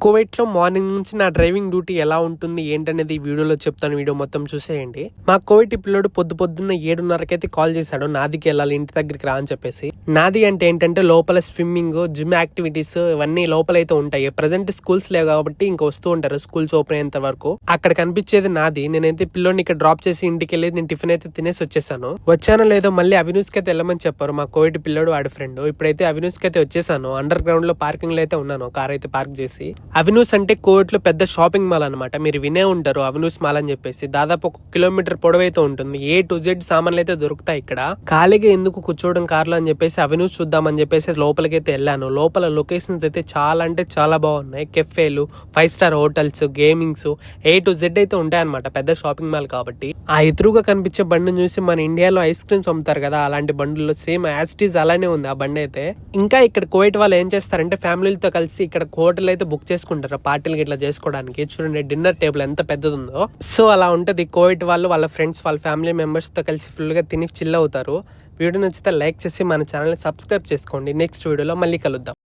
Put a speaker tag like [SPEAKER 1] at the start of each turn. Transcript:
[SPEAKER 1] Kuwait లో morning నుంచి నా డ్రైవింగ్ డ్యూటీ ఎలా ఉంటుంది ఏంటనేది ఈ వీడియోలో చెప్తాను. వీడియో మొత్తం చూసేయండి. మా కువైట్ పిల్లోడు పొద్దున్న 7:30 కాల్ చేశాడు, నాదికి వెళ్ళాలి ఇంటి దగ్గరికి రా అని చెప్పేసి. నాది అంటే ఏంటంటే లోపల స్విమ్మింగ్, జిమ్ యాక్టివిటీస్ ఇవన్నీ లోపలైతే ఉంటాయి. ప్రజెంట్ స్కూల్స్ లేవు కాబట్టి ఇంకా వస్తూ ఉంటారు స్కూల్స్ ఓపెన్ అయ్యేంత వరకు. అక్కడ కనిపించేది నాది. నేనైతే పిల్లోని ఇక్కడ డ్రాప్ చేసి ఇంటికి వెళ్ళి నేను టిఫిన్ అయితే తినేసి వచ్చానో లేదో మళ్ళీ అవినూస్ కి అయితే వెళ్ళమని చెప్పారు మా కువైట్ పిల్లోడు వాడి ఫ్రెండ్. ఇప్పుడైతే అవినూస్ కి అయితే వచ్చేసాను. అండర్ గ్రౌండ్ లో పార్కింగ్ లో అయితే ఉన్నాను, కార్ అయితే పార్క్ చేసి. అవినూస్ అంటే కువైట్ లో పెద్ద షాపింగ్ మాల్ అనమాట. మీరు వినే ఉంటారు అవినూస్ మాల్ అని చెప్పేసి. దాదాపు 1 కిలోమీటర్ పొడవైతే ఉంటుంది. A to Z సామాన్లు అయితే దొరుకుతాయి ఇక్కడ. ఖాళీగా ఎందుకు కూర్చోవడం కార్లో అని చెప్పేసి అవినూస్ చూద్దామని చెప్పేసి లోపలికైతే వెళ్ళాను. లోపల లొకేషన్స్ అయితే చాలా అంటే చాలా బాగున్నాయి. కెఫేలు, 5 star hotels, gamings, A to Z అయితే ఉంటాయన్నమాట. పెద్ద షాపింగ్ మాల్ కాబట్టి. ఆ ఎదురుగా కనిపించే బండిని చూసి మన ఇండియాలో ఐస్ క్రీమ్స్ అమ్ముతారు కదా, అలాంటి బండుల్లో సేమ్ యాస్టీస్ అలానే ఉంది ఆ బండి అయితే. ఇంకా ఇక్కడ కువైట్ వాళ్ళు ఏం చేస్తారంటే ఫ్యామిలీలతో కలిసి ఇక్కడ హోటల్ అయితే బుక్ చేసుకుంటారు పార్టీలు ఇట్లా చేసుకోవడానికి. చూడండి డిన్నర్ టేబుల్ ఎంత పెద్దది ఉందో. సో అలా ఉంటది. కువైట్ వాళ్ళు వాళ్ళ ఫ్రెండ్స్ వాళ్ళ ఫ్యామిలీ మెంబర్స్ తో కలిసి ఫుల్ గా తిని చిల్ అవుతారు. వీడియో నచ్చితే లైక్ చేసి మన ఛానల్ ని సబ్స్క్రైబ్ చేసుకోండి. నెక్స్ట్ వీడియోలో మళ్ళీ కలుద్దాం.